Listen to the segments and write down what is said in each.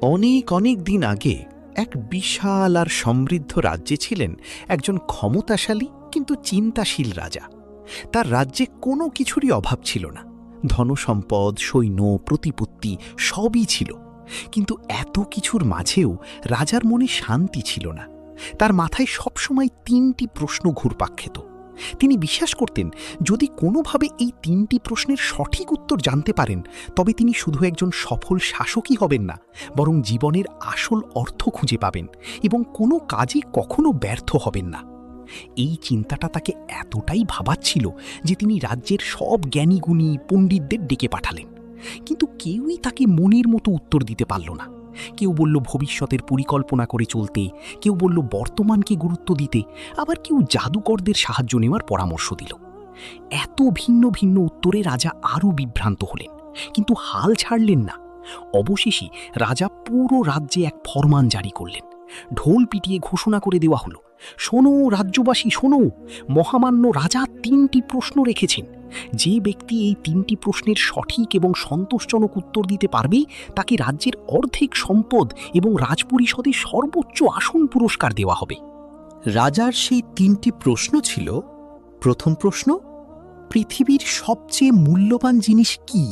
অনেক অনেক দিন আগে এক বিশাল আর সমৃদ্ধ রাজ্যে ছিলেন একজন ক্ষমতাশালী কিন্তু চিন্তাশীল রাজা। তার রাজ্যে কোনো কিছুরই অভাব ছিল না। ধনসম্পদ, সৈন্য, প্রতিপত্তি সবই ছিল। কিন্তু এত কিছুর মাঝেও রাজার মনে শান্তি ছিল না। তার মাথায় সবসময় তিনটি প্রশ্ন ঘুরপাক খেত। তিনি বিশ্বাস করতেন, যদি কোনোভাবে এই তিনটি প্রশ্নের সঠিক উত্তর জানতে পারেন, তবে তিনি শুধু একজন সফল শাসকই হবেন না, বরং জীবনের আসল অর্থ খুঁজে পাবেন এবং কোনো কাজে কখনো ব্যর্থ হবেন না। এই চিন্তাটা তাকে এতটাই ভাবাচ্ছিল যে তিনি রাজ্যের সব জ্ঞানীগুণী পণ্ডিতদের ডেকে পাঠালেন। কিন্তু কেউই তাকে মনের মতো উত্তর দিতে পারল না। কেউ বলল ভবিষ্যতের পরিকল্পনা করে চলতে, কেউ বলল বর্তমানকে গুরুত্ব দিতে, আবার কেউ জাদুকরদের সাহায্য নেওয়ার পরামর্শ দিল। এত ভিন্ন ভিন্ন উত্তরে রাজা আরও বিভ্রান্ত হলেন, কিন্তু হাল ছাড়লেন না। অবশেষে রাজা পুরো রাজ্যে এক ফরমান জারি করলেন। ঢোল পিটিয়ে ঘোষণা করে দেওয়া হলো, শোনো রাজ্যবাসী, শোনো, মহামান্য রাজা তিনটি প্রশ্ন রেখেছেন। যে ব্যক্তি এই তিনটি প্রশ্নের সঠিক এবং সন্তোষজনক উত্তর দিতে পারবে, তাকে রাজ্যের অর্ধেক সম্পদ এবং রাজপরিষদে সর্বোচ্চ আসন পুরস্কার দেওয়া হবে। রাজার সেই তিনটি প্রশ্ন ছিল: প্রথম প্রশ্ন, পৃথিবীর সবচেয়ে মূল্যবান জিনিস কি,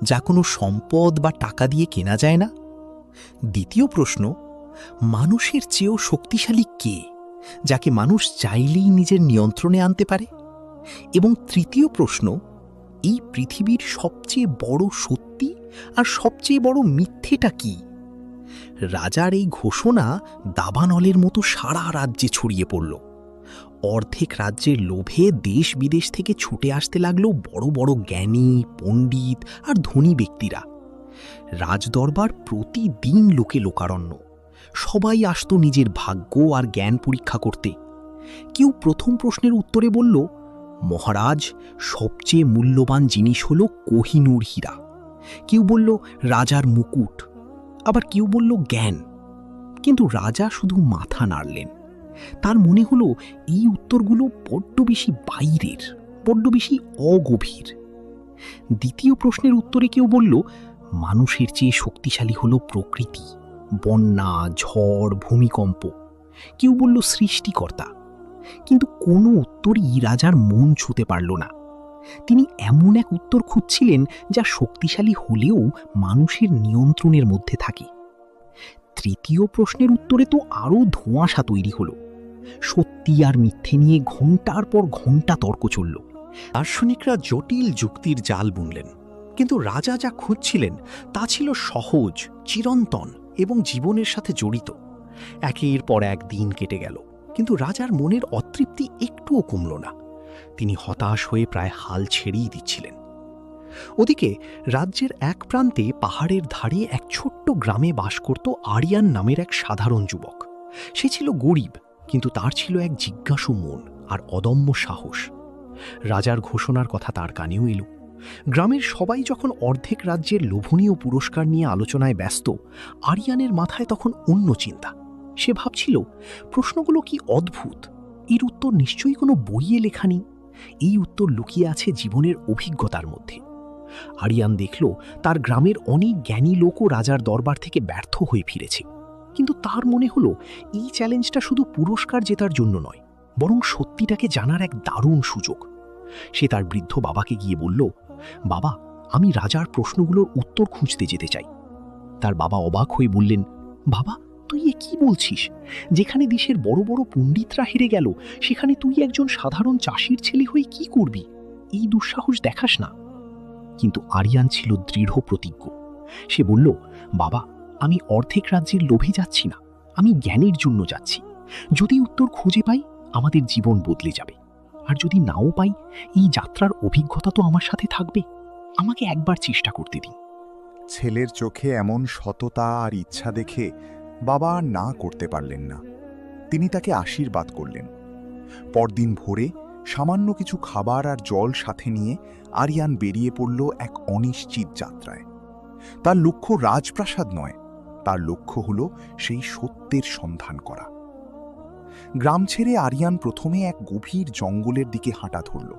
যা কোনো সম্পদ বা টাকা দিয়ে কেনা যায় না? দ্বিতীয় প্রশ্ন, মানুষের চেয়েও শক্তিশালী কে, যাকে মানুষ চাইলেই নিজের নিয়ন্ত্রণে আনতে পারে? এবং তৃতীয় প্রশ্ন, এই পৃথিবীর সবচেয়ে বড় সত্যি আর সবচেয়ে বড় মিথ্যেটা কি? রাজার এই ঘোষণা দাবানলের মতো সারা রাজ্যে ছড়িয়ে পড়ল। অর্ধেক রাজ্যের লোভে দেশ বিদেশ থেকে ছুটে আসতে লাগলো বড় বড় জ্ঞানী, পণ্ডিত আর ধনী ব্যক্তিরা। রাজদরবার প্রতিদিন লোকে লোকারণ্য। সবাই আসত নিজের ভাগ্য আর জ্ঞান পরীক্ষা করতে। কেউ প্রথম প্রশ্নের উত্তরে বলল, মহারাজ, সবচেয়ে মূল্যবান জিনিস হল কোহিনূর হীরা। কেউ বলল রাজার মুকুট, আবার কেউ বলল জ্ঞান। কিন্তু রাজা শুধু মাথা নাড়লেন। তার মনে হলো এই উত্তরগুলো বড্ড বেশি বাইরের, বড্ড বেশি অগভীর। দ্বিতীয় প্রশ্নের উত্তরে কেউ বলল, মানুষের চেয়ে শক্তিশালী হলো প্রকৃতি, বন্যা, ঝড়, ভূমিকম্প। কেউ বলল সৃষ্টিকর্তা। কিন্তু কোনো উত্তরই রাজার মন ছুঁতে পারল না। তিনি এমন এক উত্তর খুঁজছিলেন যা শক্তিশালী হলেও মানুষের নিয়ন্ত্রণের মধ্যে থাকে। তৃতীয় প্রশ্নের উত্তরে তো আরও ধোঁয়াশা তৈরি হলো। সত্যি আর মিথ্যে নিয়ে ঘণ্টার পর ঘণ্টা তর্ক চলল। দার্শনিকরা জটিল যুক্তির জাল বুনলেন, কিন্তু রাজা যা খুঁজছিলেন তা ছিল সহজ, চিরন্তন এবং জীবনের সাথে জড়িত। একের পর এক দিন কেটে গেল, কিন্তু রাজার মনের অতৃপ্তি একটুও কমল না। তিনি হতাশ হয়ে প্রায় হাল ছেড়েই দিচ্ছিলেন। ওদিকে রাজ্যের এক প্রান্তে পাহাড়ের ধারে এক ছোট্ট গ্রামে বাস করত আরিয়ান নামের এক সাধারণ যুবক। সে ছিল গরিব, কিন্তু তার ছিল এক জিজ্ঞাসু মন আর অদম্য সাহস। রাজার ঘোষণার কথা তার কানেও এলো। গ্রামের সবাই যখন অর্ধেক রাজ্যের লোভনীয় পুরস্কার নিয়ে আলোচনায় ব্যস্ত, আরিয়ানের মাথায় তখন অন্য চিন্তা। সে ভাবছিল, প্রশ্নগুলো কি অদ্ভুত, এর উত্তর নিশ্চয়ই কোনো বইয়ে লেখা নেই। এই উত্তর লুকিয়ে আছে জীবনের অভিজ্ঞতার মধ্যে। আরিয়ান দেখল তার গ্রামের অনেক জ্ঞানী লোকও রাজার দরবার থেকে ব্যর্থ হয়ে ফিরেছে। কিন্তু তার মনে হলো এই চ্যালেঞ্জটা শুধু পুরস্কার জেতার জন্য নয়, বরং সত্যিটাকে জানার এক দারুণ সুযোগ। সে তার বৃদ্ধ বাবাকে গিয়ে বলল, বাবা, আমি রাজার প্রশ্নগুলোর উত্তর খুঁজতে যেতে চাই। তার বাবা অবাক হয়ে বললেন, বাবা, তুই এ কি বলছিস? যেখানে দেশের বড় বড় পণ্ডিতরা হেরে গেল, সেখানে তুই একজন সাধারণ চাষির ছেলে হয়ে কি করবি? এই দুঃসাহস দেখাস না। কিন্তু আরিয়ান ছিল দৃঢ় প্রতিজ্ঞ। সে বলল, বাবা, আমি অর্ধেক রাজ্যের লোভে যাচ্ছি না, আমি জ্ঞানের জন্য যাচ্ছি। যদি উত্তর খুঁজে পাই, আমাদের জীবন বদলে যাবে। আর যদি নাও পাই, এই যাত্রার অভিজ্ঞতা তো আমার সাথে থাকবে। আমাকে একবার চেষ্টা করতে দিন। ছেলের চোখে এমন সততা আর ইচ্ছা দেখে বাবা আর না করতে পারলেন না। তিনি তাকে আশীর্বাদ করলেন। পরদিন ভোরে সামান্য কিছু খাবার আর জল সাথে নিয়ে আরিয়ান বেরিয়ে পড়ল এক অনিশ্চিত যাত্রায়। তার লক্ষ্য রাজপ্রাসাদ নয়, তার লক্ষ্য হল সেই সত্যের সন্ধান করা। গ্রাম ছেড়ে আরিয়ান প্রথমে এক গভীর জঙ্গলের দিকে হাঁটা ধরল।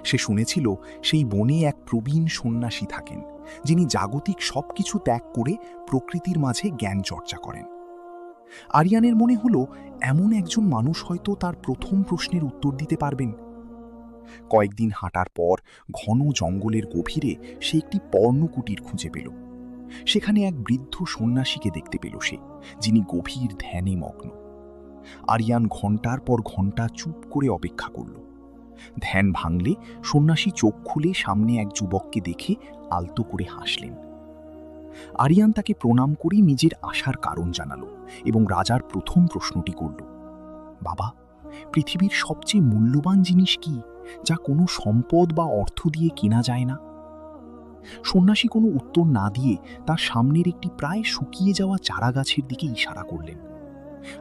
সে শুনেছিল সেই বনে এক প্রবীণ সন্ন্যাসী থাকেন, যিনি জাগতিক সবকিছু ত্যাগ করে প্রকৃতির মাঝে জ্ঞান চর্চা করেন। আরিয়ানের মনে হলো এমন একজন মানুষ হয়তো তার প্রথম প্রশ্নের উত্তর দিতে পারবেন। কয়েকদিন হাঁটার পর ঘন জঙ্গলের গভীরে সে একটি পর্ণকুটির খুঁজে পেল। সেখানে এক বৃদ্ধ সন্ন্যাসীকে দেখতে পেল সে, যিনি গভীর ধ্যানে মগ্ন। আরিয়ান ঘন্টার পর ঘন্টা চুপ করে অপেক্ষা করল। ধ্যান ভাঙলে সন্ন্যাসী চোখ খুলে সামনে এক যুবককে দেখে আলতো করে হাসলেন। আরিয়ান তাকে প্রণাম করে নিজের আসার কারণ জানালো এবং রাজার প্রথম প্রশ্নটি করল, বাবা, পৃথিবীর সবচেয়ে মূল্যবান জিনিস কি, যা কোনো সম্পদ বা অর্থ দিয়ে কেনা যায় না? সন্ন্যাসী কোনো উত্তর না দিয়ে তার সামনের একটি প্রায় শুকিয়ে যাওয়া চারাগাছের দিকে ইশারা করলেন।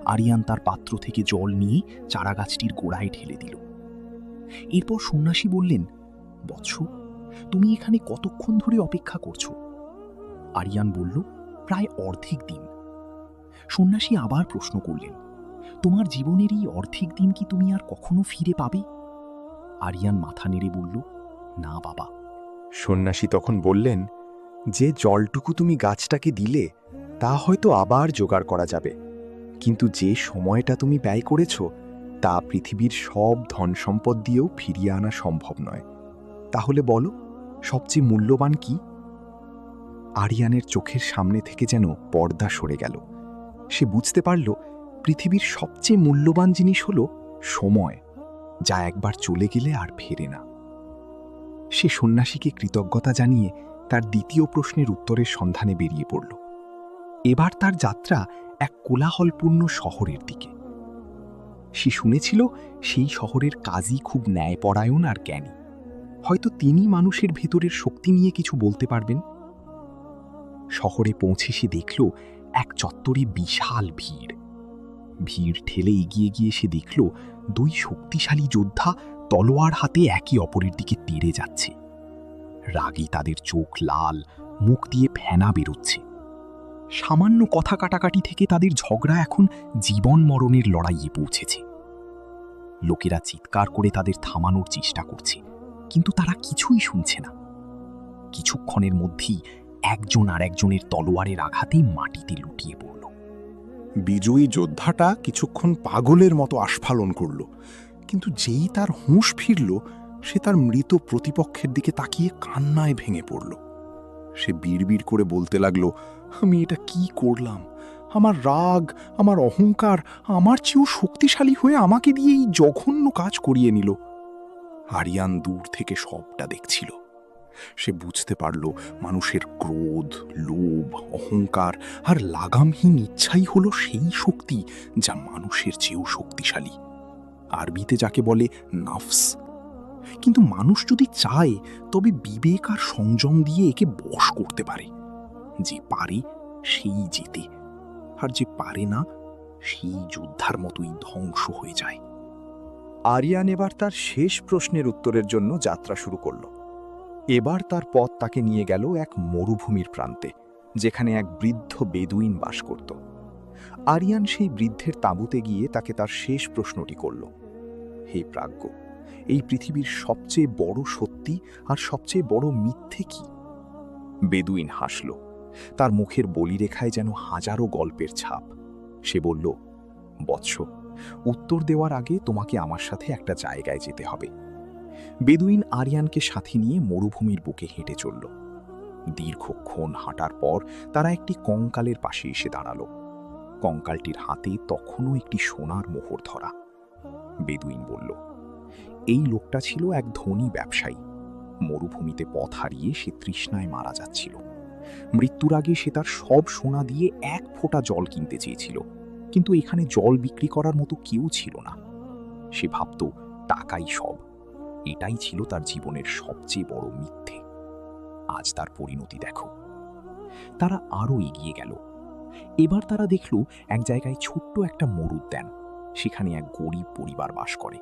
আরিয়ান তার পাত্র থেকে জল নিয়ে চারাগাছটির গোড়ায় ঢেলে দিল। এরপর সন্ন্যাসী বললেন, বৎস, তুমি এখানে কতক্ষণ ধরে অপেক্ষা করছো? আরিয়ান বলল, প্রায় অর্ধেক দিন। সন্ন্যাসী আবার প্রশ্ন করলেন, তোমার জীবনের এই অর্ধেক দিন কি তুমি আর কখনো ফিরে পাবে? আরিয়ান মাথা নেড়ে বলল, না বাবা। সন্ন্যাসী তখন বললেন, যে জলটুকু তুমি গাছটাকে দিলে তা হয়তো আবার জোগাড় করা যাবে, কিন্তু যে সময়টা তুমি ব্যয় করেছ তা পৃথিবীর সব ধন সম্পদ দিয়েও ফিরিয়ে আনা সম্ভব নয়। তাহলে বলো, সবচেয়ে মূল্যবান কি? আরিয়ানের চোখের সামনে থেকে যেন পর্দা সরে গেল। সে বুঝতে পারল পৃথিবীর সবচেয়ে মূল্যবান জিনিস হল সময়, যা একবার চলে গেলে আর ফেরে না। সে সন্ন্যাসীকে কৃতজ্ঞতা জানিয়ে তার দ্বিতীয় প্রশ্নের উত্তরের সন্ধানে বেরিয়ে পড়ল। এবার তার যাত্রা এক কোলাহলপূর্ণ শহরের দিকে। সে শুনেছিল সেই শহরের কাজী খুব ন্যায়পরায়ণ আর জ্ঞানী। হয়তো তিনি মানুষের ভেতরের শক্তি নিয়ে কিছু বলতে পারবেন। শহরে পৌঁছে সে দেখল এক চত্বরে বিশাল ভিড়। ভিড় ঠেলে এগিয়ে গিয়ে সে দেখল দুই শক্তিশালী যোদ্ধা তলোয়ার হাতে একে অপরের দিকে তেড়ে যাচ্ছে। রাগে তাদের চোখ লাল, মুখ দিয়ে ফেনা বেরোচ্ছে। সামান্য কথা কাটাকাটি থেকে তাদের ঝগড়া এখন জীবন মরণের লড়াইয়ে পৌঁছেছে। লোকেরা চিৎকার করে তাদের থামানোর চেষ্টা করছে, কিন্তু তারা কিছুই শুনছে না। কিছুক্ষণের মধ্যেই একজন আর একজনের তলোয়ারের আঘাতে মাটিতে লুটিয়ে পড়ল। বিজয়ী যোদ্ধাটা কিছুক্ষণ পাগলের মতো আস্ফালন করল, কিন্তু যেই তার হুঁশ ফিরল, সে তার মৃত প্রতিপক্ষের দিকে তাকিয়ে কান্নায় ভেঙে পড়ল। সে বিড়বিড় করে বলতে লাগল, আমি এটা কি করলাম? আমার রাগ, আমার অহংকার আমার চেয়েও শক্তিশালী হয়ে আমাকে দিয়ে এই জঘন্য কাজ করিয়ে নিল। আরিয়ান দূর থেকে সবটা দেখছিল। সে বুঝতে পারল মানুষের ক্রোধ, লোভ, অহংকার আর লাগামহীন ইচ্ছাই হলো সেই শক্তি যা মানুষের চেয়েও শক্তিশালী। আরবিতে যাকে বলে নাফস। কিন্তু মানুষ যদি চায় তবে বিবেক আর সংযম দিয়ে একে বশ করতে পারে। যে পারে সেই জেতে, আর যে পারে না সেই যোদ্ধার মতোই ধ্বংস হয়ে যায়। আরিয়ান এবার তার শেষ প্রশ্নের উত্তরের জন্য যাত্রা শুরু করল। এবার তার পথ তাকে নিয়ে গেল এক মরুভূমির প্রান্তে, যেখানে এক বৃদ্ধ বেদুইন বাস করত। আরিয়ান সেই বৃদ্ধের তাঁবুতে গিয়ে তাকে তার শেষ প্রশ্নটি করল, হে প্রাজ্ঞ, এই পৃথিবীর সবচেয়ে বড় সত্যি আর সবচেয়ে বড় মিথ্যে কি? বেদুইন হাসল। তার মুখের বলিরেখায় যেন হাজারো গল্পের ছাপ। সে বলল, বৎস, উত্তর দেওয়ার আগে তোমাকে আমার সাথে একটা জায়গায় যেতে হবে। বেদুইন আরিয়ানকে সাথে নিয়ে মরুভূমির বুকে হেঁটে চলল। দীর্ঘক্ষণ হাঁটার পর তারা একটি কঙ্কালের পাশে এসে দাঁড়াল। কঙ্কালটির হাতে তখনও একটি সোনার মোহর ধরা। বেদুইন বলল, এই লোকটা ছিল এক ধনী ব্যবসায়ী। মরুভূমিতে পথ হারিয়ে সে তৃষ্ণায় মারা যাচ্ছিল। মৃত্যুর আগে সে তার সব সোনা দিয়ে এক ফোঁটা জল কিনতে চেয়েছিল, কিন্তু এখানে জল বিক্রি করার মতো কেউ ছিল না। সে ভাবত টাকাই সব। এটাই ছিল তার জীবনের সবচেয়ে বড় মিথ্যে। আজ তার পরিণতি দেখো। তারা আরও এগিয়ে গেল। এবার তারা দেখল এক জায়গায় ছোট্ট একটা মরুদ্যান। সেখানে এক গরিব পরিবার বাস করে।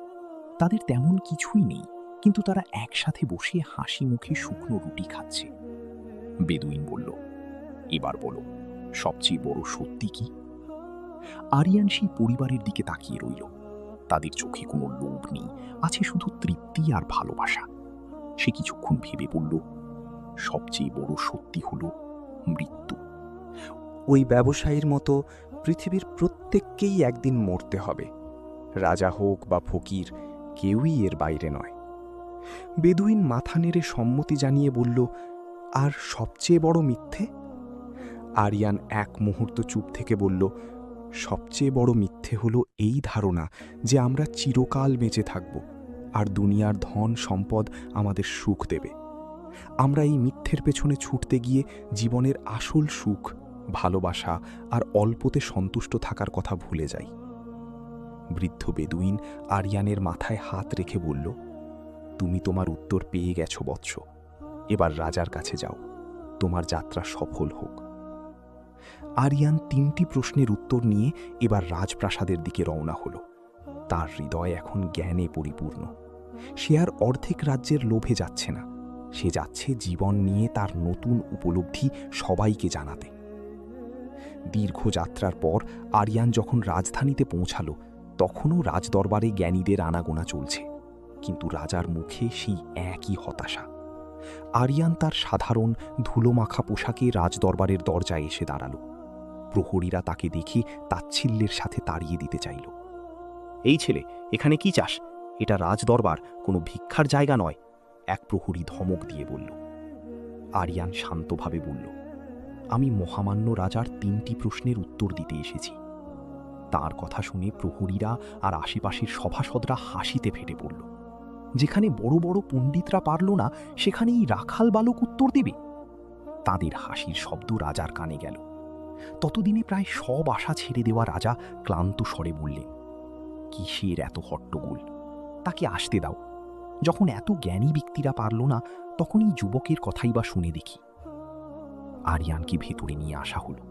তাদের তেমন কিছুই নেই, কিন্তু তারা একসাথে বসে হাসি মুখে শুকনো রুটি খাচ্ছে। বেদুইন বলল, এবার বলো, সবচেয়ে বড় সত্যি কি? আরিয়ান সেই পরিবারের দিকে তাকিয়ে রইল। তাদের চোখে কোনো লোভ নেই, আছে শুধু তৃপ্তি আর ভালোবাসা। সে কিছুক্ষণ ভেবে বলল, সবচেয়ে বড় সত্যি হলো মৃত্যু। ওই ব্যবসায়ীর মতো পৃথিবীর প্রত্যেককেই একদিন মরতে হবে। রাজা হোক বা ফকির, কেউই এর বাইরে নয়। বেদুইন মাথা নেড়ে সম্মতি জানিয়ে বলল, আর সবচেয়ে বড় মিথ্যে? আরিয়ান এক মুহূর্ত চুপ থেকে বলল, সবচেয়ে বড় মিথ্যে হলো এই ধারণা যে আমরা চিরকাল বেঁচে থাকব আর দুনিয়ার ধন সম্পদ আমাদের সুখ দেবে। আমরা এই মিথ্যের পেছনে ছুটতে গিয়ে জীবনের আসল সুখ, ভালোবাসা আর অল্পতে সন্তুষ্ট থাকার কথা ভুলে যাই। বৃদ্ধ বেদুইন আরিয়ানের মাথায় হাত রেখে বলল, তুমি তোমার উত্তর পেয়ে গেছো বৎস, এবার রাজার কাছে যাও, তোমার যাত্রা সফল হোক। আরিয়ান 3টি প্রশ্নের উত্তর নিয়ে এবার রাজপ্রাসাদের দিকে রওনা হল। তার হৃদয় এখন জ্ঞানে পরিপূর্ণ। সে আর অর্ধেক রাজ্যের লোভে যাচ্ছে না, সে যাচ্ছে জীবন নিয়ে তার নতুন উপলব্ধি সবাইকে জানাতে। দীর্ঘ যাত্রার পর আরিয়ান যখন রাজধানীতে পৌঁছালো, তখনও রাজদরবারে জ্ঞানীদের আনাগোনা চলছে, কিন্তু রাজার মুখে সেই একই হতাশা। আরিয়ান তার সাধারণ ধুলোমাখা পোশাকে রাজদরবারের দরজায় এসে দাঁড়ালো। প্রহরীরা তাকে দেখে তাচ্ছিল্যের সাথে তাড়িয়ে দিতে চাইল। এই ছেলে, এখানে কি চাস? এটা রাজদরবার, কোনো ভিক্ষার জায়গা নয়, এক প্রহরী ধমক দিয়ে বলল। আরিয়ান শান্তভাবে বলল, আমি মহামান্য রাজার 3টি প্রশ্নের উত্তর দিতে এসেছি। তার কথা শুনে প্রহরীরা আর আশেপাশের সভাসদরা হাসিতে ফেটে পড়ল। যেখানে বড় বড় পণ্ডিতরা পারল না, সেখানেই রাখাল বালক উত্তর দেবে? তাদের হাসির শব্দ রাজার কানে গেল। ততদিনে প্রায় সব আশা ছেড়ে দেওয়া রাজা ক্লান্ত স্বরে বললেন, কিসের এত হট্টগোল? তাকে আসতে দাও। যখন এত জ্ঞানী ব্যক্তিরা পারল না, তখন এই যুবকের কথাই বা শুনে দেখি। আরিয়ানকে ভেতরে নিয়ে আসা হলো।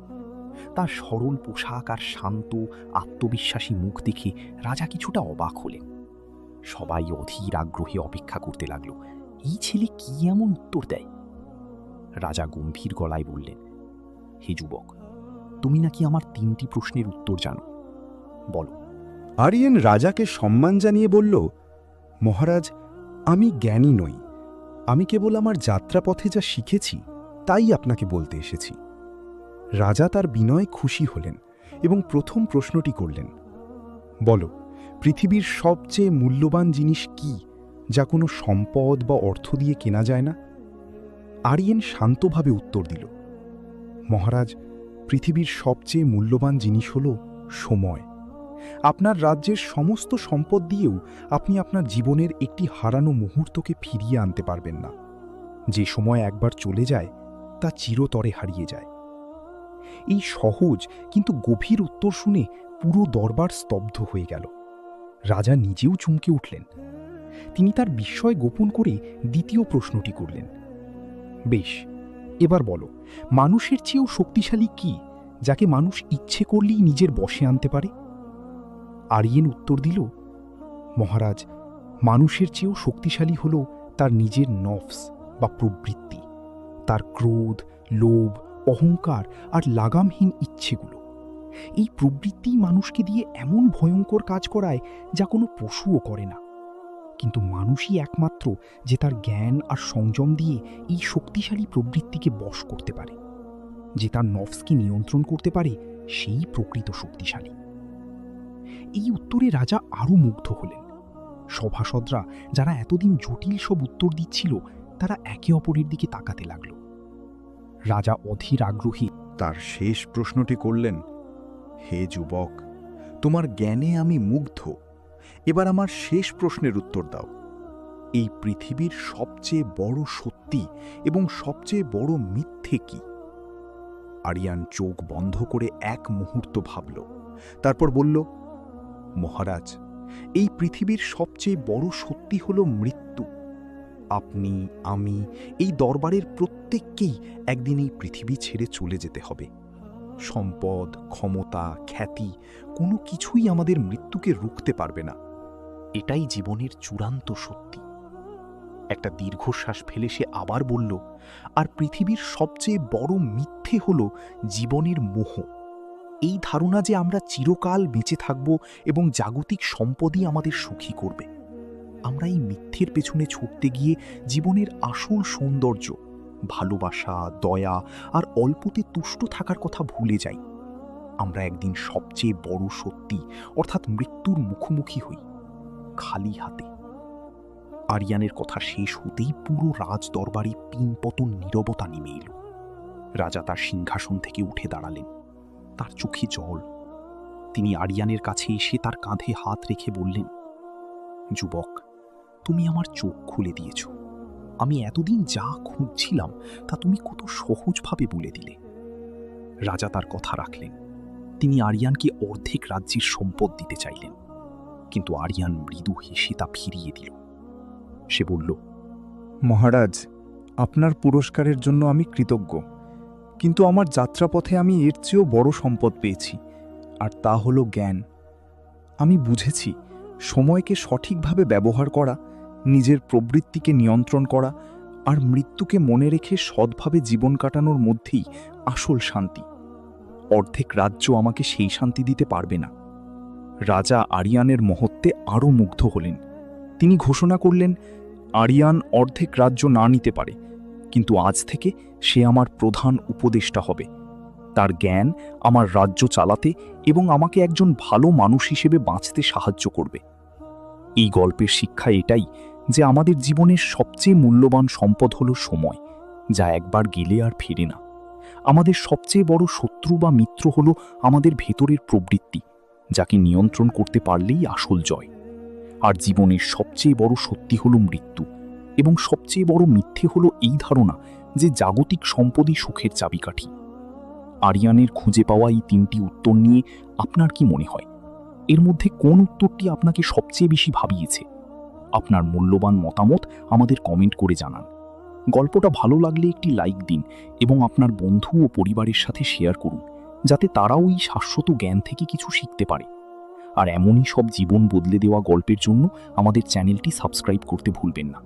তার সরল পোশাক আর শান্ত আত্মবিশ্বাসী মুখ দেখে রাজা কিছুটা অবাক হলেন। সবাই অধীর আগ্রহে অপেক্ষা করতে লাগলো, এই ছেলে কি এমন উত্তর দেয়। রাজা গম্ভীর গলায় বললেন, হে যুবক, তুমি নাকি আমার 3টি প্রশ্নের উত্তর জানো, বলো। আরিয়ান রাজাকে সম্মান জানিয়ে বলল, মহারাজ, আমি জ্ঞানী নই, আমি কেবল আমার যাত্রাপথে যা শিখেছি তাই আপনাকে বলতে এসেছি। রাজা তার বিনয়ে খুশি হলেন এবং প্রথম প্রশ্নটি করলেন, বলো, পৃথিবীর সবচেয়ে মূল্যবান জিনিস কি যা কোনো সম্পদ বা অর্থ দিয়ে কেনা যায় না? আরিয়ান শান্তভাবে উত্তর দিল, মহারাজ, পৃথিবীর সবচেয়ে মূল্যবান জিনিস হল সময়। আপনার রাজ্যের সমস্ত সম্পদ দিয়েও আপনি আপনার জীবনের একটি হারানো মুহূর্তকে ফিরিয়ে আনতে পারবেন না। যে সময় একবার চলে যায় তা চিরতরে হারিয়ে যায়। এই সহজ কিন্তু গভীর উত্তর শুনে পুরো দরবার স্তব্ধ হয়ে গেল। রাজা নিজেও চমকে উঠলেন। তিনি তার বিস্ময় গোপন করে দ্বিতীয় প্রশ্নটি করলেন, বেশ, এবার বলো, মানুষের চেয়েও শক্তিশালী কি যাকে মানুষ ইচ্ছে করলেই নিজের বশে আনতে পারে? আরিয়েন উত্তর দিল, মহারাজ, মানুষের চেয়েও শক্তিশালী হল তার নিজের নফস বা প্রবৃত্তি, তার ক্রোধ, লোভ, অহংকার আর লাগামহীন ইচ্ছেগুলো। এই প্রবৃত্তি মানুষকে দিয়ে এমন ভয়ঙ্কর কাজ করায় যা কোনো পশুও করে না। কিন্তু মানুষই একমাত্র যে তার জ্ঞান আর সংযম দিয়ে এই শক্তিশালী প্রবৃত্তিকে বশ করতে পারে। যে তার নফসকে নিয়ন্ত্রণ করতে পারে, সেই প্রকৃত শক্তিশালী। এই উত্তরে রাজা আরও মুগ্ধ হলেন। সভাসদরা, যারা এতদিন জটিল সব উত্তর দিচ্ছিল, তারা একে অপরের দিকে তাকাতে লাগল। রাজা অধীর আগ্রহী তার শেষ প্রশ্নটি করলেন, হে যুবক, তোমার জ্ঞানে আমি মুগ্ধ, এবার আমার শেষ প্রশ্নের উত্তর দাও। এই পৃথিবীর সবচেয়ে বড় সত্যি এবং সবচেয়ে বড় মিথ্যে কি? আরিয়ান চোখ বন্ধ করে এক মুহূর্ত ভাবল, তারপর বলল, মহারাজ, এই পৃথিবীর সবচেয়ে বড় সত্যি হল মৃত্যু। আপনি, আমি, এই দরবারের প্রত্যেককেই একদিন এই পৃথিবী ছেড়ে চলে যেতে হবে। সম্পদ, ক্ষমতা, খ্যাতি কোনো কিছুই আমাদের মৃত্যুকে রুখতে পারবে না। এটাই জীবনের চূড়ান্ত সত্যি। একটা দীর্ঘশ্বাস ফেলে সে আবার বলল, আর পৃথিবীর সবচেয়ে বড় মিথ্যে হল জীবনের মোহ। এই ধারণা যে আমরা চিরকাল বেঁচে থাকব এবং জাগতিক সম্পদই আমাদের সুখী করবে। আমরা এই মিথ্যের পেছনে ছুটতে গিয়ে জীবনের আসল সৌন্দর্য, ভালোবাসা, দয়া আর অল্পতে তুষ্ট থাকার কথা ভুলে যাই। আমরা একদিন সবচেয়ে বড় সত্যি অর্থাৎ মৃত্যুর মুখোমুখি হই, খালি হাতে। আরিয়ানের কথা শেষ হতেই পুরো রাজ দরবারে পিনপতন নীরবতা নেমে এলো। রাজা তার সিংহাসন থেকে উঠে দাঁড়ালেন, তার চোখে জল। তিনি আরিয়ানের কাছে এসে তার কাঁধে হাত রেখে বললেন, যুবক, তুমি আমার চোখ খুলে দিয়েছ। আমি এতদিন যা খুঁজছিলাম তা তুমি কত সহজভাবে বলে দিলে। রাজা তার কথা রাখলেন। তিনি আরিয়ানকে অর্ধেক রাজ্যের সম্পদ দিতে চাইলেন, কিন্তু আরিয়ান মৃদু হেসে তা ফিরিয়ে দিল। সে বলল, মহারাজ, আপনার পুরস্কারের জন্য আমি কৃতজ্ঞ, কিন্তু আমার যাত্রাপথে আমি এর চেয়েও বড় সম্পদ পেয়েছি, আর তা হলো জ্ঞান। আমি বুঝেছি সময়কে সঠিকভাবে ব্যবহার করা, নিজের প্রবৃত্তিকে নিয়ন্ত্রণ করা আর মৃত্যুকে মনে রেখে সৎভাবে জীবন কাটানোর মধ্যেই আসল শান্তি। অর্ধেক রাজ্য আমাকে সেই শান্তি দিতে পারবে না। রাজা আরিয়ানের মহত্বে আরও মুগ্ধ হলেন। তিনি ঘোষণা করলেন, আরিয়ান অর্ধেক রাজ্য না নিতে পারে, কিন্তু আজ থেকে সে আমার প্রধান উপদেষ্টা হবে। তার জ্ঞান আমার রাজ্য চালাতে এবং আমাকে একজন ভালো মানুষ হিসেবে বাঁচতে সাহায্য করবে। এই গল্পের শিক্ষা এটাই যে আমাদের জীবনের সবচেয়ে মূল্যবান সম্পদ হলো সময়, যা একবার গেলে আর ফেরে না। আমাদের সবচেয়ে বড় শত্রু বা মিত্র হলো আমাদের ভেতরের প্রবৃত্তি, যাকে নিয়ন্ত্রণ করতে পারলেই আসল জয়। আর জীবনের সবচেয়ে বড় সত্যি হলো মৃত্যু, এবং সবচেয়ে বড় মিথ্যে হলো এই ধারণা যে জাগতিক সম্পদই সুখের চাবিকাঠি। আরিয়ানের খুঁজে পাওয়া এই তিনটি উত্তর নিয়ে আপনার কি মনে হয়? এর মধ্যে কোন উত্তরটি আপনাকে সবচেয়ে বেশি ভাবিয়েছে? আপনার মূল্যবান মতামত আমাদের কমেন্ট করে জানান। গল্পটা ভালো লাগলে একটি লাইক দিন এবং আপনার বন্ধু ও পরিবারের সাথে শেয়ার করুন, যাতে তারাও এই শাশ্বত জ্ঞান থেকে কিছু শিখতে পারে। আর এমনই সব জীবন বদলে দেওয়া গল্পের জন্য আমাদের চ্যানেলটি সাবস্ক্রাইব করতে ভুলবেন না।